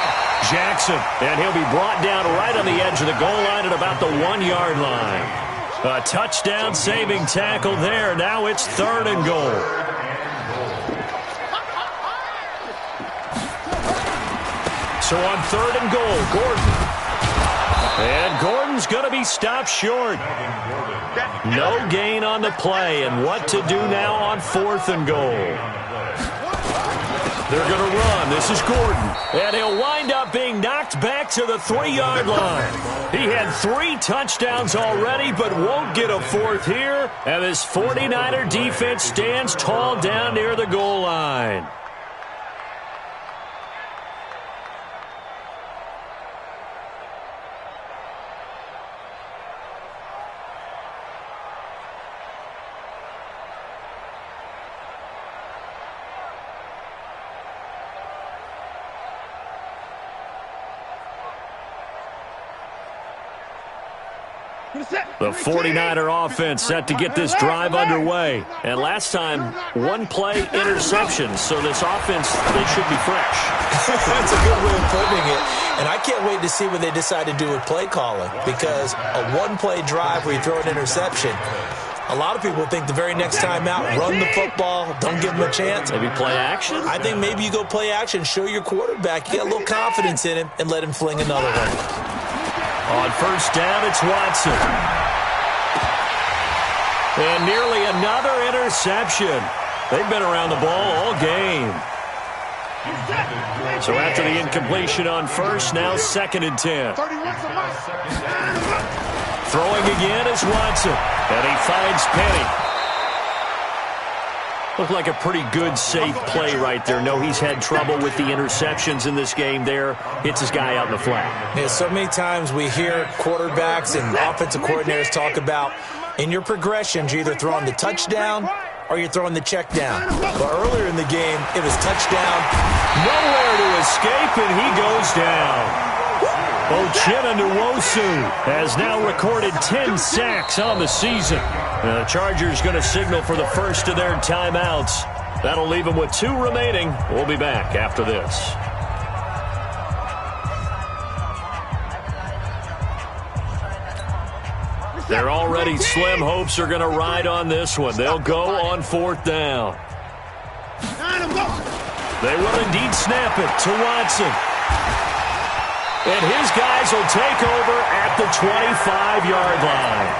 Jackson, and he'll be brought down right on the edge of the goal line at about the 1-yard line. A touchdown saving tackle there. Now it's 3rd and goal. So on 3rd and goal, Gordon. And Gordon's going to be stopped short. No gain on the play, and what to do now on 4th and goal. They're going to run. This is Gordon. And he'll wind up being knocked back to the 3-yard line. He had 3 touchdowns already, but won't get a 4th here. And this 49er defense stands tall down near the goal line. The 49er offense set to get this drive underway. And last time, 1-play interception. So this offense, they should be fresh. That's a good way of putting it. And I can't wait to see what they decide to do with play calling. Because a 1-play drive where you throw an interception, a lot of people think the very next time out, run the football, don't give them a chance. Maybe play action? I think maybe you go play action, show your quarterback, you get a little confidence in him, and let him fling another one. On first down, it's Watson. And nearly another interception. They've been around the ball all game. So after the incompletion on first, now 2nd and 10. Throwing again is Watson. And he finds Penny. Looked like a pretty good, safe play right there. No, he's had trouble with the interceptions in this game there. Hits his guy out in the flat. Yeah, so many times we hear quarterbacks and offensive coordinators talk about in your progressions, you're either throwing the touchdown or you're throwing the check down. But earlier in the game, it was touchdown. Nowhere to escape, and he goes down. Uchenna Nwosu has now recorded 10 sacks on the season. The Chargers going to signal for the first of their timeouts. That'll leave them with 2 remaining. We'll be back after this. Their already slim hopes are going to ride on this one. They'll go on 4th down. They will indeed snap it to Watson. And his guys will take over at the 25-yard line.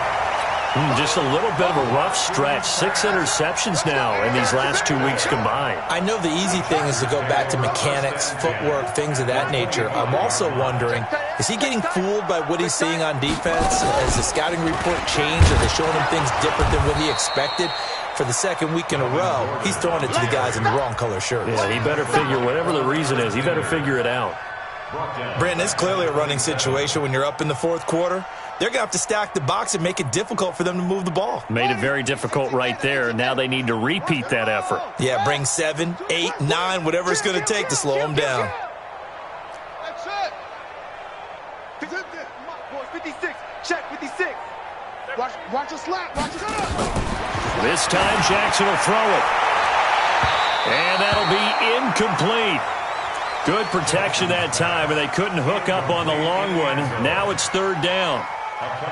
Just a little bit of a rough stretch. 6 interceptions now in these last 2 weeks combined. I know the easy thing is to go back to mechanics, footwork, things of that nature. I'm also wondering, is he getting fooled by what he's seeing on defense? Has the scouting report changed? Are they showing him things different than what he expected? For the second week in a row, he's throwing it to the guys in the wrong color shirts. Yeah, he better figure, whatever the reason is, he better figure it out. Brandon, it's clearly a running situation when you're up in the fourth quarter. They're going to have to stack the box and make it difficult for them to move the ball. Made it very difficult right there. Now they need to repeat that effort. Yeah, bring 7, 8, 9, whatever it's going to take to slow them down. That's it. 56. Check 56. Watch your slap. Watch your slap. This time Jackson will throw it. And that'll be incomplete. Good protection that time, and they couldn't hook up on the long one. Now it's third down.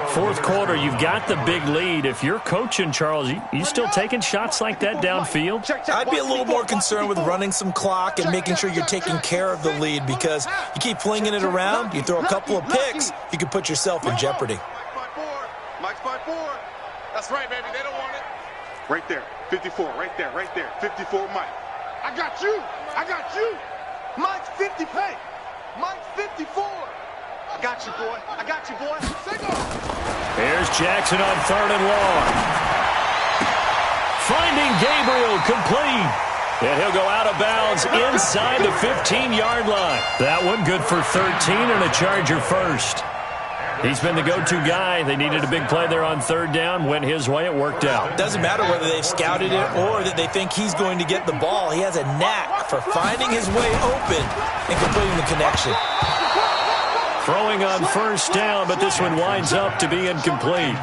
Fourth quarter, you've got the big lead. If you're coaching, Charles, you still taking shots like that downfield? I'd be a little more concerned with running some clock and making sure you're taking care of the lead, because you keep flinging it around, you throw a couple of picks, you can put yourself in jeopardy. Mike's by 4. That's right, baby. They don't want it. Right there. 54. Right there. Right there. 54, Mike. I got you. I got you. Mike's 50. Hey. Mike's 54. I got you, boy. I got you, boy. Here's Jackson on third and long. Finding Gabriel, complete. And he'll go out of bounds inside the 15-yard line. That one good for 13 and a Charger first. He's been the go-to guy. They needed a big play there on third down. Went his way. It worked out. Doesn't matter whether they've scouted it or that they think he's going to get the ball. He has a knack for finding his way open and completing the connection. Throwing on first down, but this one winds up to be incomplete.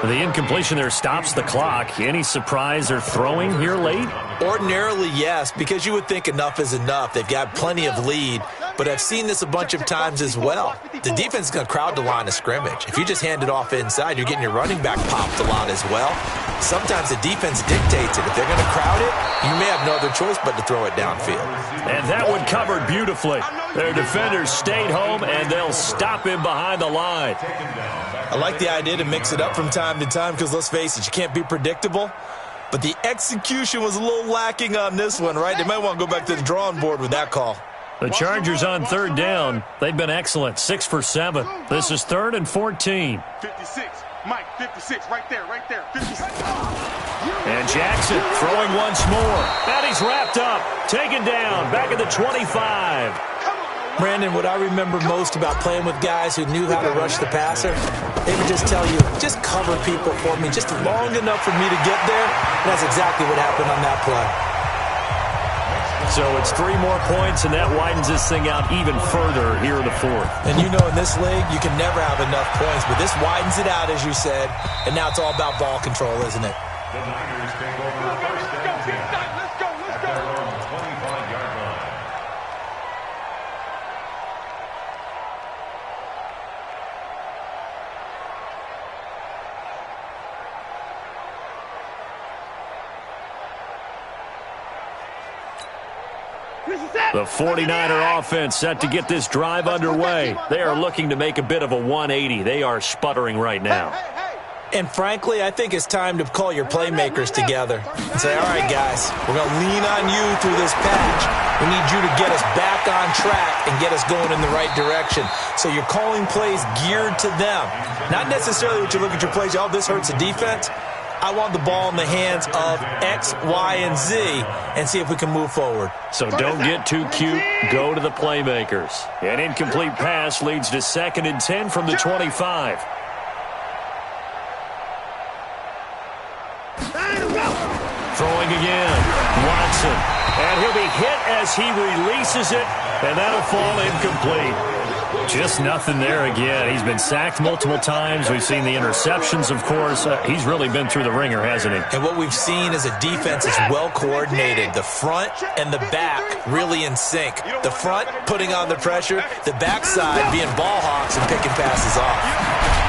The incompletion there stops the clock. Any surprise they're throwing here late? Ordinarily, yes, because you would think enough is enough. They've got plenty of lead, but I've seen this a bunch of times as well. The defense is going to crowd the line of scrimmage. If you just hand it off inside, you're getting your running back popped a lot as well. Sometimes the defense dictates it. If they're going to crowd it, you may have no other choice but to throw it downfield. And that one covered beautifully. Their defenders stayed home, and they'll stop him behind the line. I like the idea to mix it up from time to time because, let's face it, you can't be predictable. But the execution was a little lacking on this one, right? They might want to go back to the drawing board with that call. The Chargers on third down. They've been excellent, 6 for 7. This is 3rd and 14. 56. Mike, 56. Right there, right there. 56. And Jackson throwing once more. And he's wrapped up. Taken down. Back at the 25. Brandon, what I remember most about playing with guys who knew how to rush the passer, they would just tell you, just cover people for me, just long enough for me to get there. And that's exactly what happened on that play. So it's 3 more points, and that widens this thing out even further here in the fourth. And you know in this league, you can never have enough points, but this widens it out, as you said, and now it's all about ball control, isn't it? The Niners take over first and 10. Let's go. At their own 25-yard line. The 49er offense set to get this drive underway. They are looking to make a bit of a 180. They are sputtering right now. And frankly, I think it's time to call your playmakers together and say, all right, guys, we're going to lean on you through this patch. We need you to get us back on track and get us going in the right direction. So you're calling plays geared to them. Not necessarily what you look at your plays, oh, this hurts the defense. I want the ball in the hands of X, Y, and Z and see if we can move forward. So don't get too cute. Go to the playmakers. An incomplete pass leads to 2nd and 10 from the 25. Throwing again. Watson. And he'll be hit as he releases it, and that'll fall incomplete. Just nothing there again. He's been sacked multiple times. We've seen the interceptions, of course. He's really been through the ringer, hasn't he? And what we've seen is a defense is well coordinated. The front and the back really in sync. The front putting on the pressure, the backside being ball hawks and picking passes off.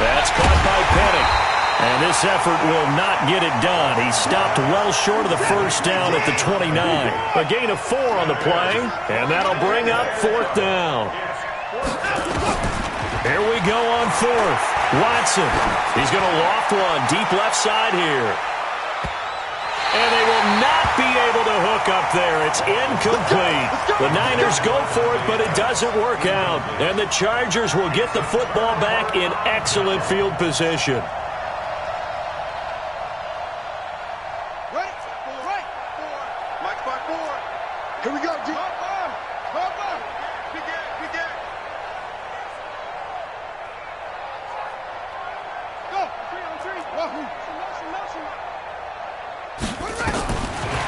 That's caught by Penning. And this effort will not get it done. He stopped well short of the first down at the 29. A gain of 4 on the play, and that'll bring up 4th down. Here we go on 4th. Watson. He's going to loft one deep left side here. And they will not be able to hook up there. It's incomplete. The Niners go for it, but it doesn't work out. And the Chargers will get the football back in excellent field position. Here we go, G. Big Ed. Go. On 3.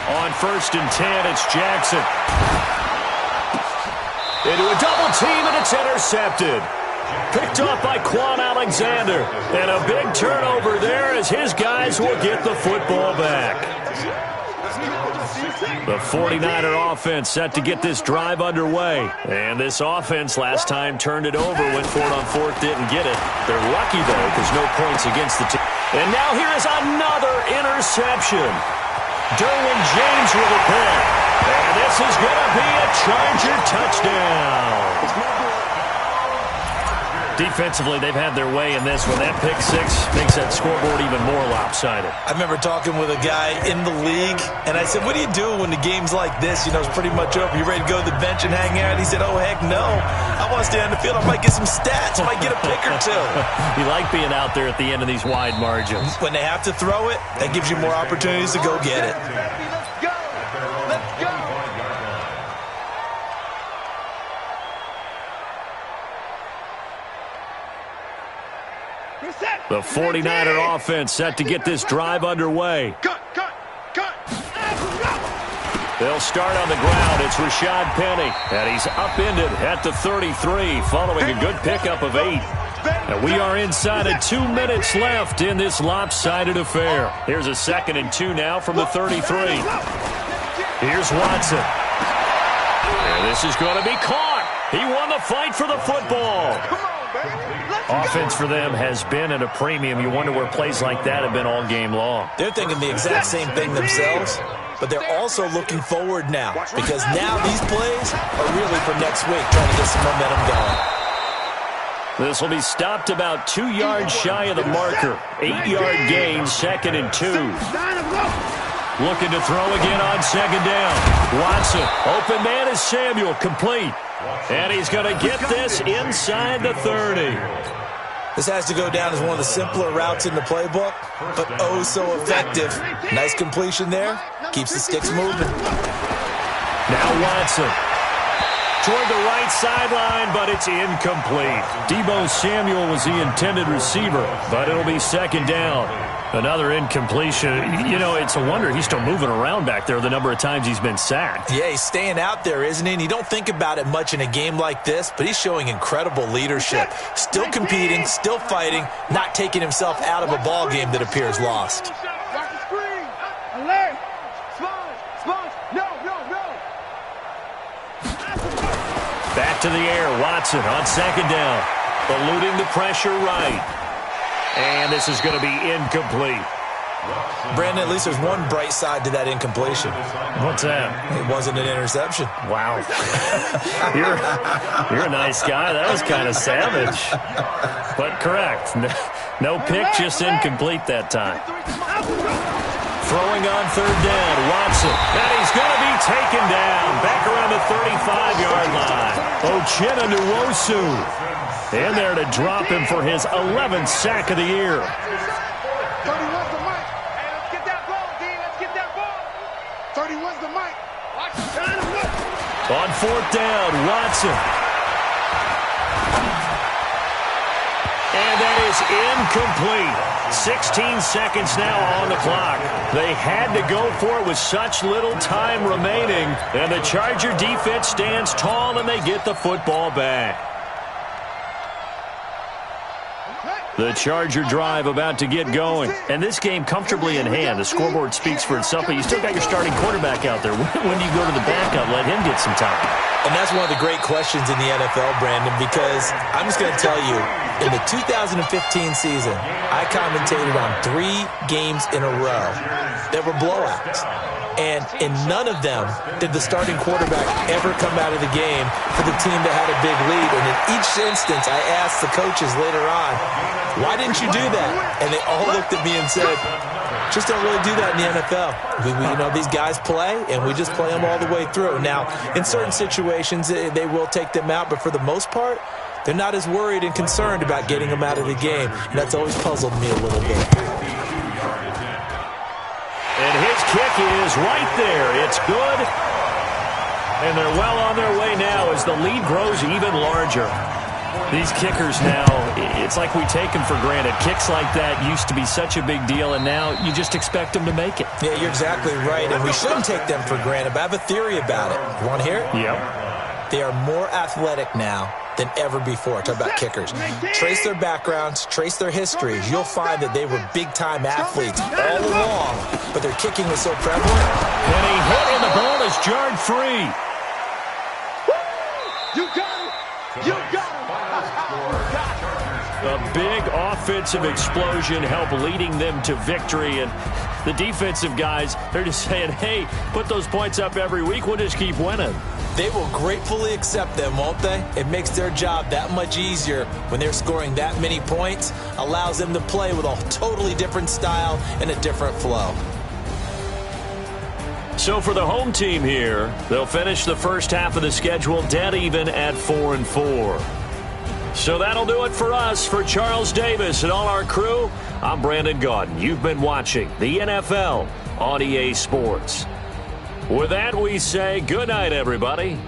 On 1st and 10, it's Jackson. Into a double team, and it's intercepted. Picked off by Quan Alexander. And a big turnover there as his guys will get the football back. The 49er offense set to get this drive underway. And this offense last time turned it over, went for it on 4th, didn't get it. They're lucky, though, because no points against the team. And now here is another interception. Derwin James with a pick. And this is going to be a Charger touchdown. Defensively, they've had their way in this one. That pick six makes that scoreboard even more lopsided. I remember talking with a guy in the league, and I said, what do you do when the game's like this? You know, it's pretty much over. You ready to go to the bench and hang out? He said, oh, heck no. I want to stay on the field. I might get some stats. I might get a pick or two. You like being out there at the end of these wide margins. When they have to throw it, that gives you more opportunities to go get it. Let's go. The 49er offense set to get this drive underway. Cut. They'll start on the ground. It's Rashad Penny, and he's upended at the 33 following a good pickup of 8. And we are inside of 2 minutes left in this lopsided affair. Here's a 2nd and 2 now from the 33. Here's Watson. And this is going to be caught. He won the fight for the football. Offense for them has been at a premium. You wonder where plays like that have been all game long. They're thinking the exact same thing themselves, but they're also looking forward now because now these plays are really for next week, trying to get some momentum going. This will be stopped about 2 yards shy of the marker. 8-yard gain, 2nd and 2. Looking to throw again on 2nd down. Watson, open man is Samuel, complete. And he's going to get this inside the 30. This has to go down as one of the simpler routes in the playbook, but oh so effective. Nice completion there. Keeps the sticks moving. Now Watson. Toward the right sideline, but it's incomplete. Deebo Samuel was the intended receiver, but it'll be 2nd down. Another incompletion. You know, it's a wonder he's still moving around back there the number of times he's been sacked. Yeah, he's staying out there, isn't he? And you don't think about it much in a game like this, but he's showing incredible leadership. Still competing, still fighting, not taking himself out of a ball game that appears lost. Watch the screen. Alert. Sponge. No. Back to the air. Watson on 2nd down. Eluding the pressure right. And this is going to be incomplete. Brandon, at least there's one bright side to that incompletion. What's that? It wasn't an interception. Wow. You're a nice guy. That was kind of savage. But correct. No pick, just incomplete that time. Throwing on 3rd down, Watson. And he's going to be taken down. Back around the 35-yard line. Uchenna Nwosu in there to drop him for his 11th sack of the year. 31's the mic. Hey, let's get that ball, D. Let's get that ball. 31's the mic. On 4th down, Watson. And that is incomplete. 16 seconds now on the clock. They had to go for it with such little time remaining. And the Charger defense stands tall and they get the football back. The Charger drive about to get going. And this game comfortably in hand. The scoreboard speaks for itself, but you still got your starting quarterback out there. When do you go to the backup? Let him get some time. And that's one of the great questions in the NFL, Brandon, because I'm just going to tell you, In the 2015 season, I commentated on 3 games in a row that were blowouts. And in none of them did the starting quarterback ever come out of the game for the team that had a big lead. And in each instance, I asked the coaches later on, why didn't you do that? And they all looked at me and said, just don't really do that in the NFL. These guys play, and we just play them all the way through. Now, in certain situations, they will take them out, but for the most part, they're not as worried and concerned about getting them out of the game. And that's always puzzled me a little bit. And his kick is right there. It's good. And they're well on their way now as the lead grows even larger. These kickers now, it's like we take them for granted. Kicks like that used to be such a big deal, and now you just expect them to make it. Yeah, you're exactly right, and we shouldn't take them for granted. But I have a theory about it. You want to hear it? Yep. They are more athletic now than ever before. Talk about kickers. Trace their backgrounds, trace their histories. You'll find that they were big-time athletes all along, but their kicking was so prevalent. And he hit, and the ball is jarred free. You got it! You got it! A big offensive explosion helped leading them to victory, and the defensive guys, they're just saying, hey, put those points up every week, we'll just keep winning. They will gratefully accept them, won't they? It makes their job that much easier when they're scoring that many points, allows them to play with a totally different style and a different flow. So for the home team here, they'll finish the first half of the schedule dead even at 4-4. So that'll do it for us. For Charles Davis and all our crew, I'm Brandon Gaudin. You've been watching the NFL on EA Sports. With that, we say good night, everybody.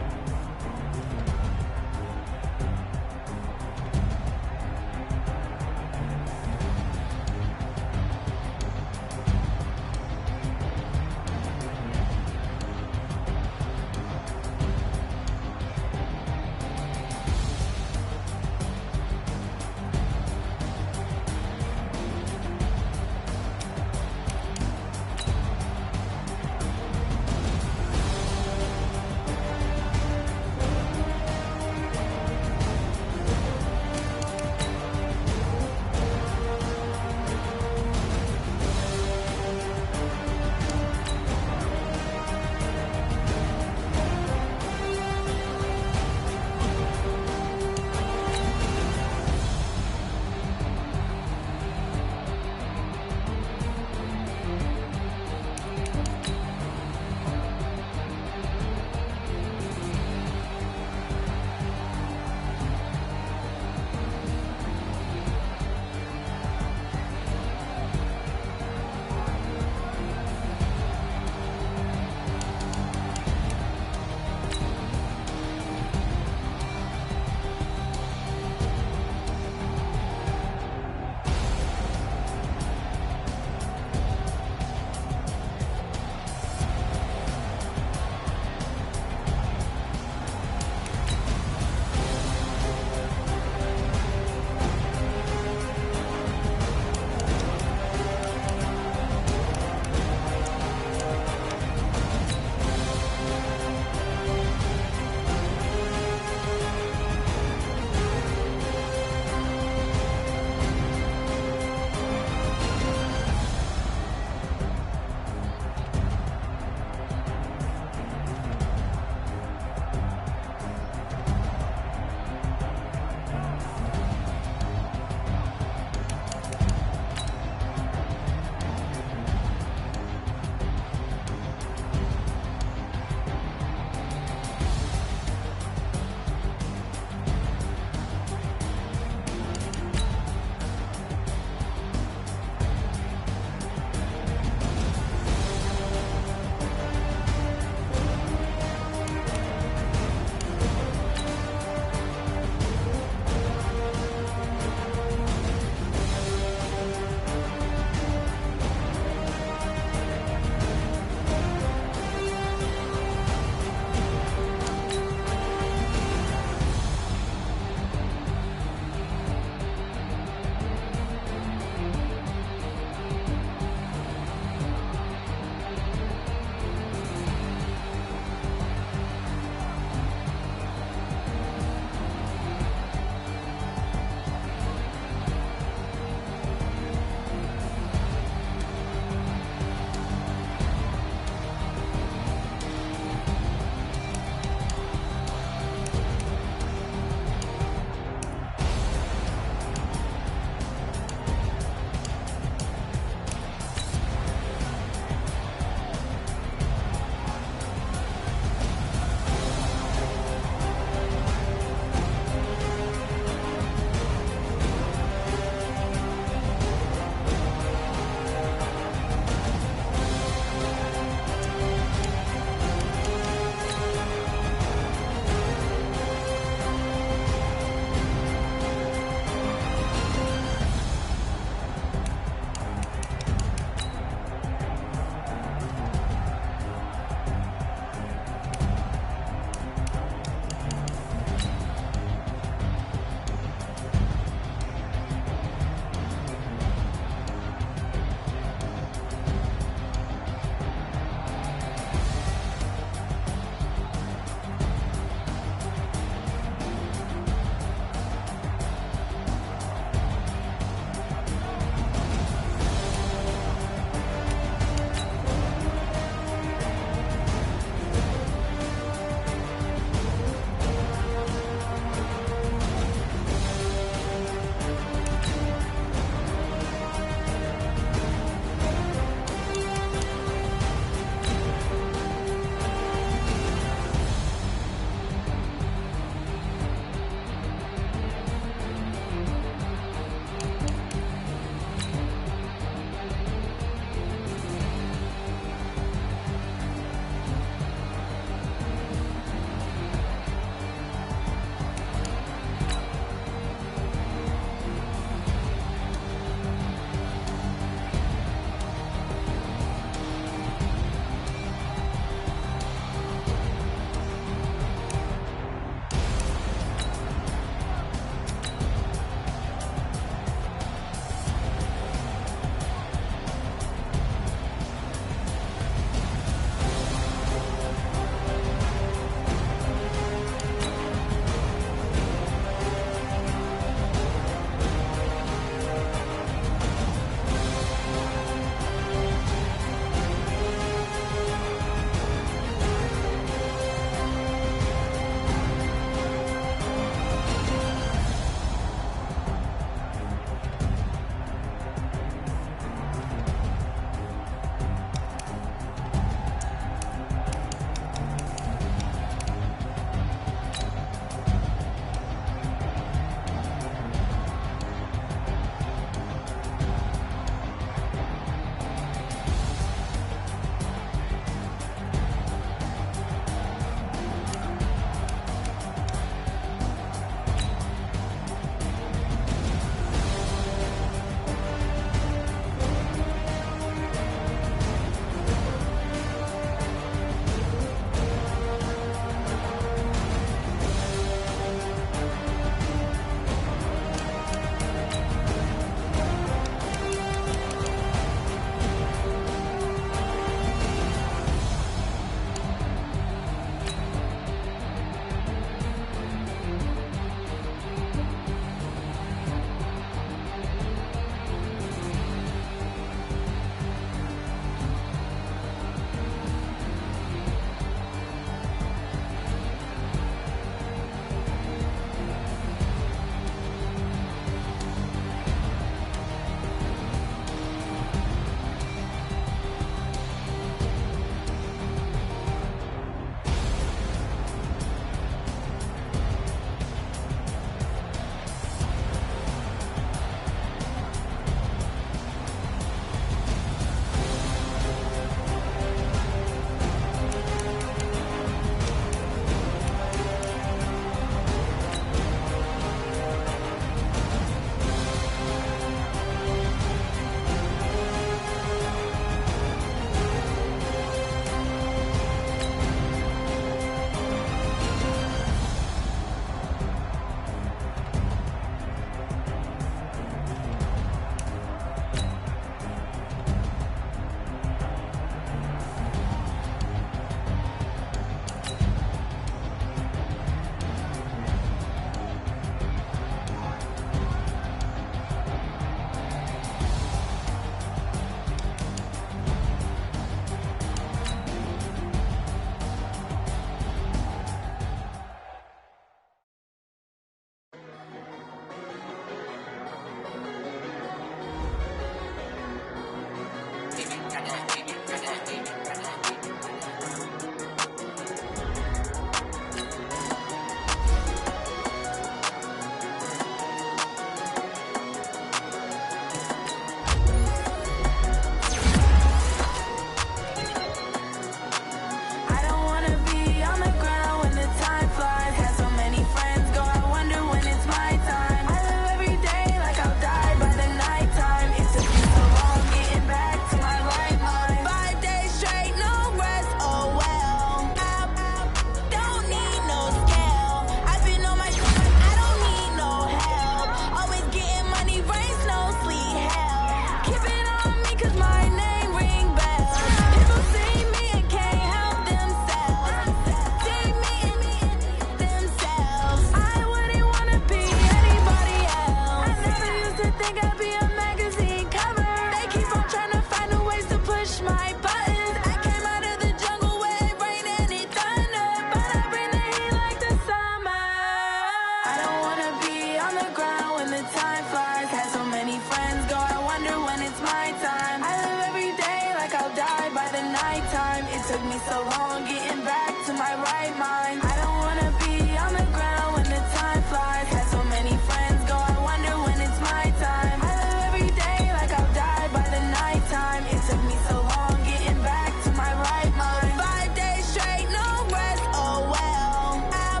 nighttime. It took me so long getting back to my right mind. I don't wanna be on the ground when the time flies. Had so many friends go, I wonder when it's my time. I live every day like I'll die by the nighttime. It took me so long getting back to my right mind. 5 days straight, no rest, oh well. I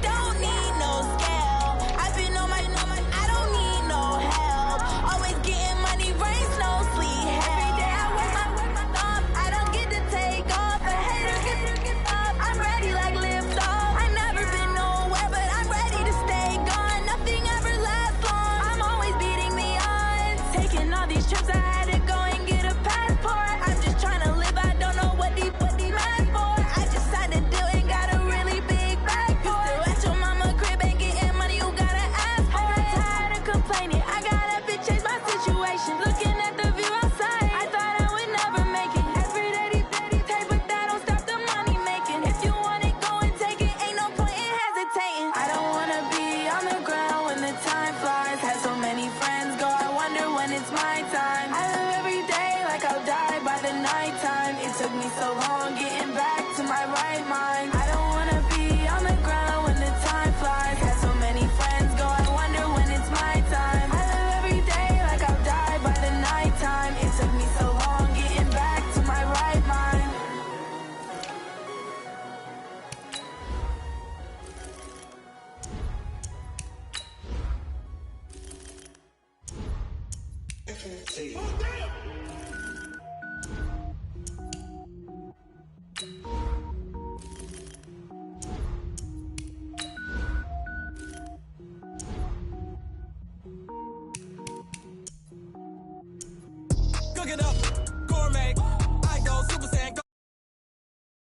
don't need no scale. I've been on my, I don't need no help. Always getting money, rain, snow, sleet, every day I work my thumb. I don't get to take off. The haters get up. I'm ready like lift off. I never been nowhere, but I'm ready to stay gone. Nothing ever lasts long. I'm always beating the odds. Taking all these trips, I had to go and get a passport. I'm just trying to live. I don't know what these mad for. I just signed a deal and got a really big bag for it. Still at your mama crib and getting money, you gotta ask for it. Tired of complaining, I got up and changed my situation. Looking at the view outside, I thought I would never make it. Every day they take, but that don't stop the money making. If you want it, go and take it. Ain't no point in hesitating. I don't wanna be on the ground when the time flies. Had so many friends go, I wonder when it's my time. I live every day like I'll die by the nighttime. It took me so long getting back to my right mind. I don't wanna be on the ground when the time flies. Had so many friends go, I wonder when it's my time. I live every day like I'll die by the nighttime. It took me so long getting back to my right mind. Cooking up